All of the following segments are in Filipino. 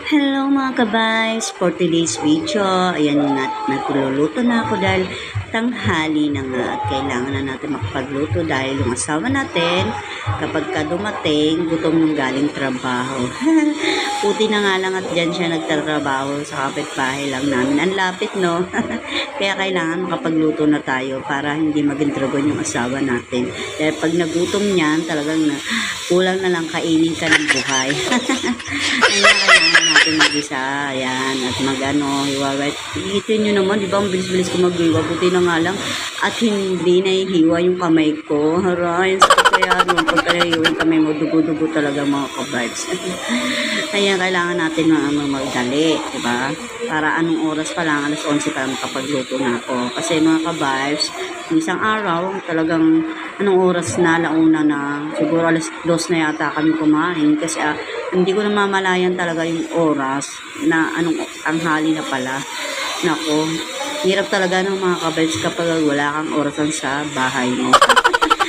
Hello mga kabays, for today's video, ayan na, nagluluto na ako dahil tanghali na nga at kailangan na natin makapagluto dahil yung asawa natin kapag ka dumating, gutom nung galing trabaho. Puti na nga lang at dyan siya nagtatrabaho sa kapitbahay lang namin. Ang lapit no? Kaya kailangan makapagluto na tayo para hindi maging dragon yung asawa natin. Dahil pag nagutom niyan, talagang kulang na lang kainin ka ng buhay. Kailangan natin mag-isa, ayan, at mag-ano, hiwa-hiwa. Ikitin nyo naman, di ba, ang bilis-bilis ko mag-hiwa, buti na nga lang, at hindi nahihiwa yung kamay ko. Haray, sakit kaya, nung pagka nahihiwa yung kamay mo, dugo-dugo talaga mga ka-vibes. Ayan, kailangan natin magdali, di ba? Para anong oras pa lang, alas 11 pa lang makapagluto na ako. Kasi mga ka-vibes, isang araw, talagang anong oras na, launa na, siguro alas 2 na yata kami kumain. Kasi hindi ko na mamalayan talaga yung oras na anong tanghali na pala. Nako, hirap talaga ng mga ka-vibes kapag wala kang orasan sa bahay mo.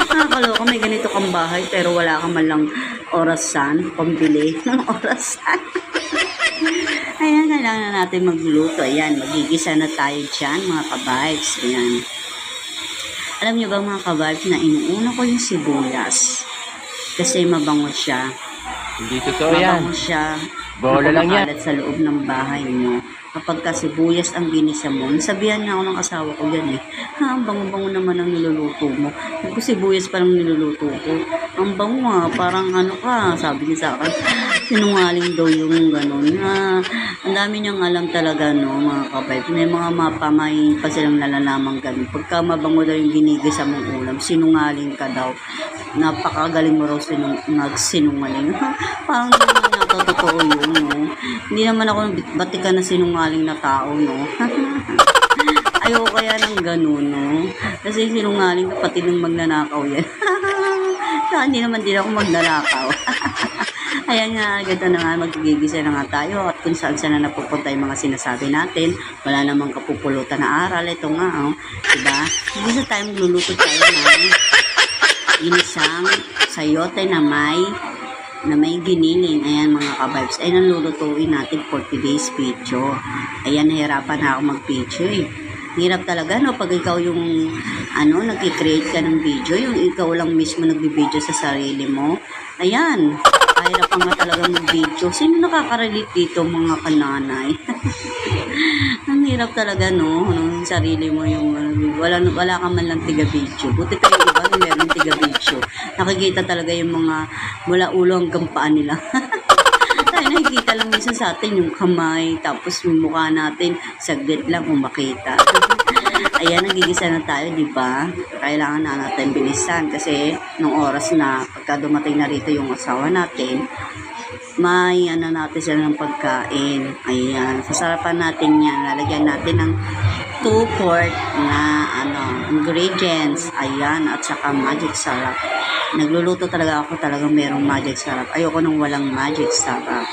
Nakakaloka, may ganito kang bahay pero wala kang malang orasan, pambili ng orasan. Ayan, kailangan na natin magluto. Ayan, magigisa na tayo dyan mga ka-vibes. Ayan. Alam nyo ba mga ka-vibes na inuuna ko yung sibuyas kasi mabango siya. Hindi totoo yan. Mabango siya. Bola lang yan. Sa loob ng bahay nyo. Kapag kasibuyas ang ginisa mo, sabihan nga ako ng asawa ko yan eh. Ha, ang bango-bango naman ang niluluto mo. Kung sibuyas parang niluluto ko. Ang bango nga, parang ano ka, sabi niya sa akin. Sinungaling daw yung gano'n. Ang dami niyang alam talaga, no, mga kapay. May mga mapamay pa silang nalalamang gano'n. Pagka mabango daw yung ginigisa mong ulam, sinungaling ka daw. Napakagaling mo raw nagsinungaling. Parang naman natotoo yun, no. Hindi naman ako batikan na sinungaling na tao, no. Ayoko kaya ng gano'n, no. Kasi sinungaling kapatid ng magnanakaw yan. Saka hindi naman din ako magnanakaw. Ayan nga, ganda na nga, magigisa na nga tayo at kung saan na napupunta yung mga sinasabi natin. Wala namang kapupulutan na aral. Ito nga, oh. Diba? Hindi sa tayo magluluto tayo ng ginisang sayote na may giniling. Ayan mga ka-vibes. Ayan ang lulutuin natin for today's video. Ayan, nahirapan na ako mag-video eh. Hirap talaga, no? Pag ikaw yung, nag-create ka ng video, yung ikaw lang mismo nag-video sa sarili mo. Ayan. Kahirap nga talaga mag-video. Sino nakaka-relate dito, mga kananay? Ang hirap talaga, no? Yung sarili mo yung, wala ka man lang tiga-video. Buti pa yung iba, meron tiga-video. Nakikita talaga yung mga mula ulo hanggang paa nila. Tayo nakikita lang minsan sa atin yung kamay, tapos yung mukha natin, saglit lang kung makita. Ayan, nagigisa na tayo, di ba? Kailangan na natin bilisan kasi nung oras na pagka dumating na rito yung asawa natin, may natin sila ng pagkain. Ayan, sasarapan natin yan. Lalagyan natin ng 2 quart na ingredients. Ayan, at saka magic sarap. Nagluluto talaga ako talagang merong magic sarap. Ayoko nung walang magic sarap.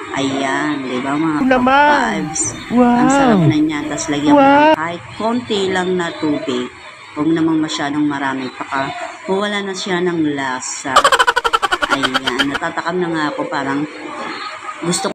Ayan, di ba mga vibes? Wow. Ang sarap na niya. Tapos lagyan mo kahit konti lang na tubig. Huwag namang masyadong marami. Baka mawala na siya ng lasa. Ayan, natatakam na nga ako. Parang gusto